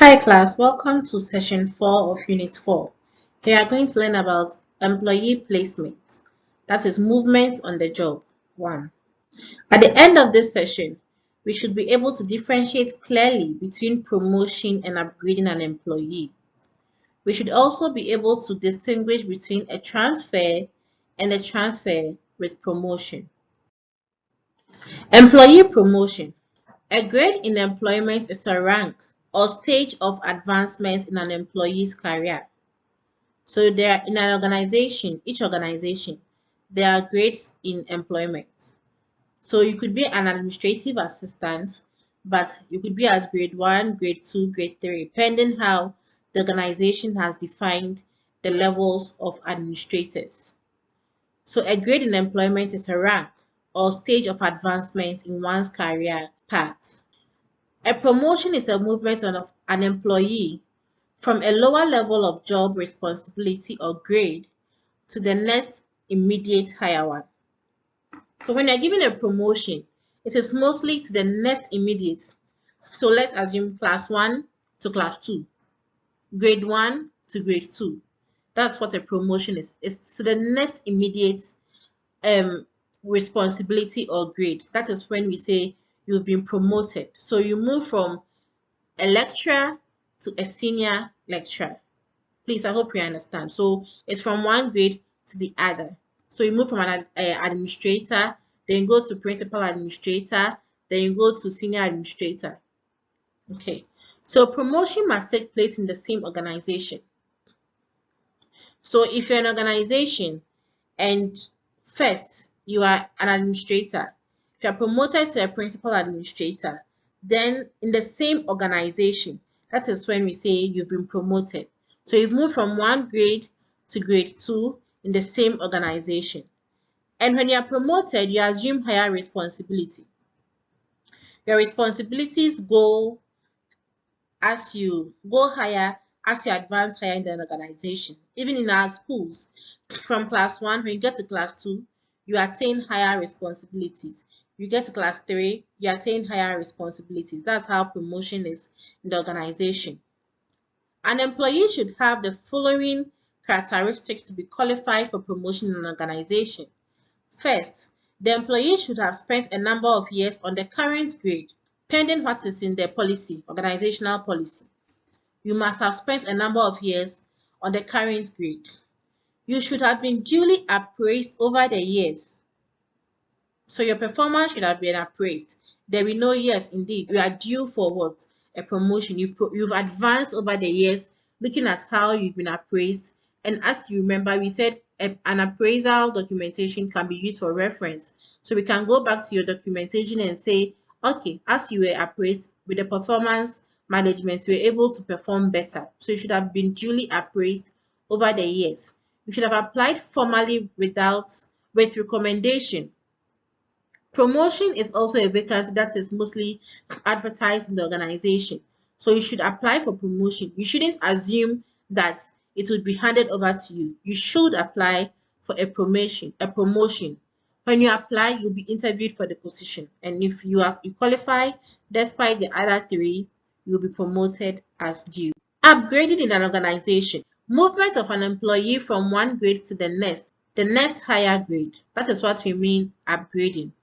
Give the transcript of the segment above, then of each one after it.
Hi class, welcome to session 4 of unit 4. We are going to learn about employee placement, that is movements on the job. 1. At the end of this session, we should be able to differentiate clearly between promotion and upgrading an employee. We should also be able to distinguish between a transfer and a transfer with promotion. Employee promotion. A grade in employment is a rank or stage of advancement in an employee's career. So there in an organization, each organization, there are grades in employment. So you could be an administrative assistant, but you could be at grade 1, grade 2, grade 3, depending how the organization has defined the levels of administrators. So a grade in employment is a rank or stage of advancement in one's career path. A promotion is a movement of an employee from a lower level of job responsibility or grade to the next immediate higher one. So when you're given a promotion, it is mostly to the next immediate. So let's assume class 1 to class 2, grade 1 to grade 2. That's what a promotion is. It's to the next immediate responsibility or grade. That is when we say you've been promoted. So you move from a lecturer to a senior lecturer. Please, I hope you understand. So it's from one grade to the other. So you move from an administrator, then you go to principal administrator, then you go to senior administrator. Okay. So promotion must take place in the same organization. So if you're an organization and first you are an administrator, if you're promoted to a principal administrator, then in the same organization, that is when we say you've been promoted. So you've moved from one grade to grade 2 in the same organization. And when you are promoted, you assume higher responsibility. Your responsibilities go as you go higher, as you advance higher in the organization. Even in our schools, from class 1, when you get to class 2, you attain higher responsibilities. You get to class 3, you attain higher responsibilities. That's how promotion is in the organization. An employee should have the following characteristics to be qualified for promotion in an organization. First, the employee should have spent a number of years on the current grade, pending what is in their policy, organizational policy. You must have spent a number of years on the current grade. You should have been duly appraised over the years. So your performance should have been appraised. There will know, yes, indeed, you are due for what? A promotion. You've advanced over the years, looking at how you've been appraised. And as you remember, we said an appraisal documentation can be used for reference. So we can go back to your documentation and say, okay, as you were appraised with the performance management, you were able to perform better. So you should have been duly appraised over the years. You should have applied formally with recommendation. Promotion is also a vacancy that is mostly advertised in the organization. So you should apply for promotion. You shouldn't assume that it would be handed over to you. You should apply for a promotion. When you apply, you'll be interviewed for the position. And if you qualify, despite the other 3, you'll be promoted as due. Upgraded in an organization. Movement of an employee from one grade to the next higher grade. That is what we mean upgrading.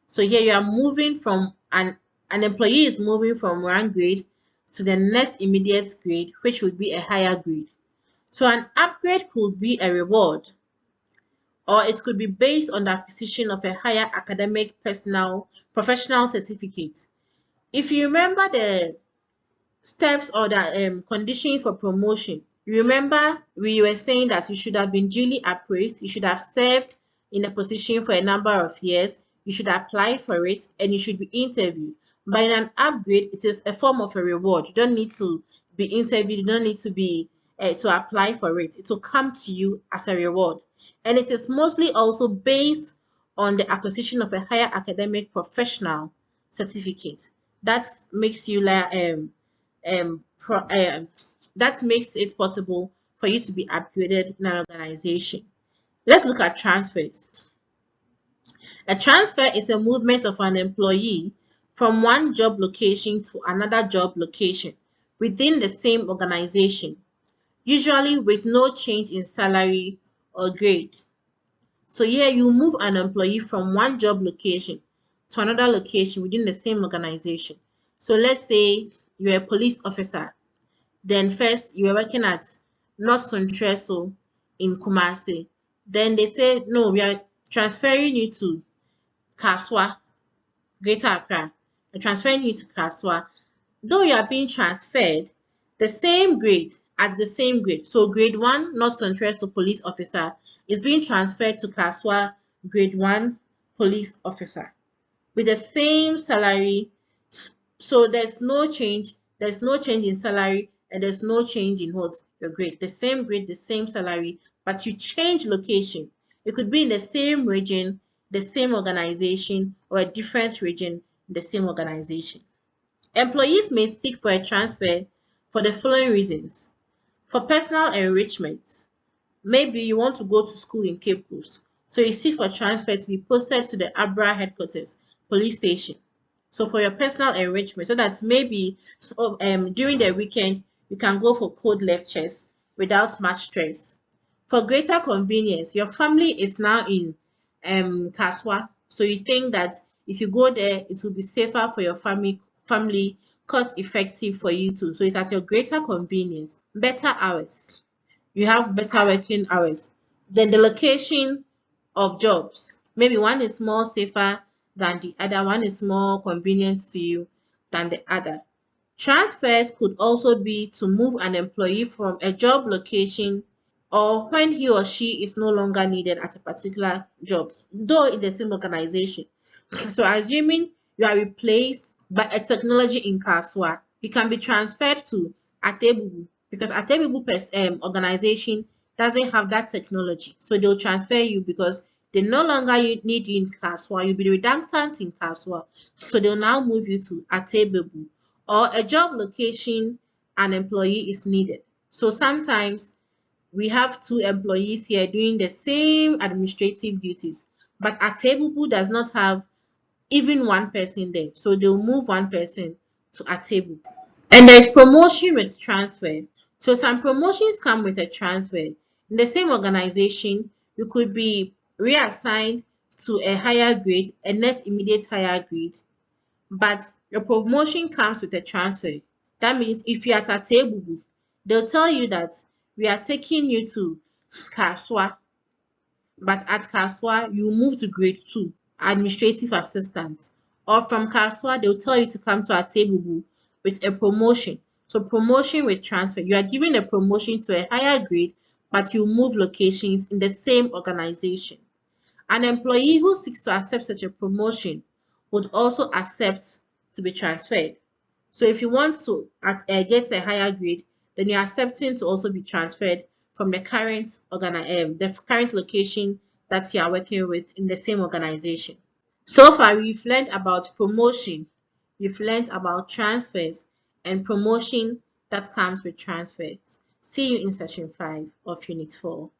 So here you are moving from an employee is moving from one grade to the next immediate grade, which would be a higher grade. So an upgrade could be a reward, or it could be based on the acquisition of a higher academic professional certificate. If you remember the steps or the conditions for promotion, remember we were saying that you should have been duly appraised, you should have served in a position for a number of years, you should apply for it, and you should be interviewed. But in an upgrade, it is a form of a reward. You don't need to be interviewed, you don't need to be to apply for it. It will come to you as a reward. And it is mostly also based on the acquisition of a higher academic professional certificate. That makes you that makes it possible for you to be upgraded in an organization. Let's look at transfers. A transfer is a movement of an employee from one job location to another job location, within the same organization, usually with no change in salary or grade. So here you move an employee from one job location to another location within the same organization. So let's say you're a police officer. Then first you were working at North Centreso in Kumasi. Then they say, no, we are transferring you to Kaswa, Greater Accra. We're transferring you to Kaswa. Though you are being transferred, the same grade, at the same grade. So grade 1, North Centreso police officer, is being transferred to Kaswa, grade 1 police officer with the same salary. So there's no change in salary, and there's no change in what your grade. The same grade, the same salary, but you change location. It could be in the same region, the same organization, or a different region, the same organization. Employees may seek for a transfer for the following reasons. For personal enrichment, maybe you want to go to school in Cape Coast, so you seek for transfer to be posted to the Abra headquarters police station. So for your personal enrichment, so that maybe during the weekend you can go for code lectures without much stress. For greater convenience, your family is now in Kaswa, so you think that if you go there, it will be safer for your family, cost effective for you too. So it's at your greater convenience. Better hours. You have better working hours. Then the location of jobs. Maybe one is more safer than the other, one is more convenient to you than the other. Transfers could also be to move an employee from a job location, or when he or she is no longer needed at a particular job, though in the same organization. So assuming you are replaced by a technology in Kaswa, you can be transferred to Atebubu, because Atebubu organization doesn't have that technology. So they'll transfer you because they no longer need you in Kaswa. You'll be redundant in Kaswa. So they'll now move you to Atebubu, or a job location an employee is needed. So sometimes we have 2 employees here doing the same administrative duties, but Atebubu does not have even 1 person there. So they'll move 1 person to Atebubu. And there's promotion with transfer. So some promotions come with a transfer. In the same organization, you could be reassigned to a higher grade, a next immediate higher grade, but your promotion comes with a transfer. That means if you're at Atebubu, they'll tell you that we are taking you to Kaswa, but at Kaswa, you move to grade 2, administrative assistant. Or from Kaswa, they'll tell you to come to Atebubu with a promotion. So promotion with transfer. You are given a promotion to a higher grade, but you move locations in the same organization. An employee who seeks to accept such a promotion would also accept to be transferred. So if you want to get a higher grade, then you're accepting to also be transferred from the current location that you are working with in the same organization. So far, we've learned about promotion, we've learned about transfers, and promotion that comes with transfers. See you in session 5 of Unit 4.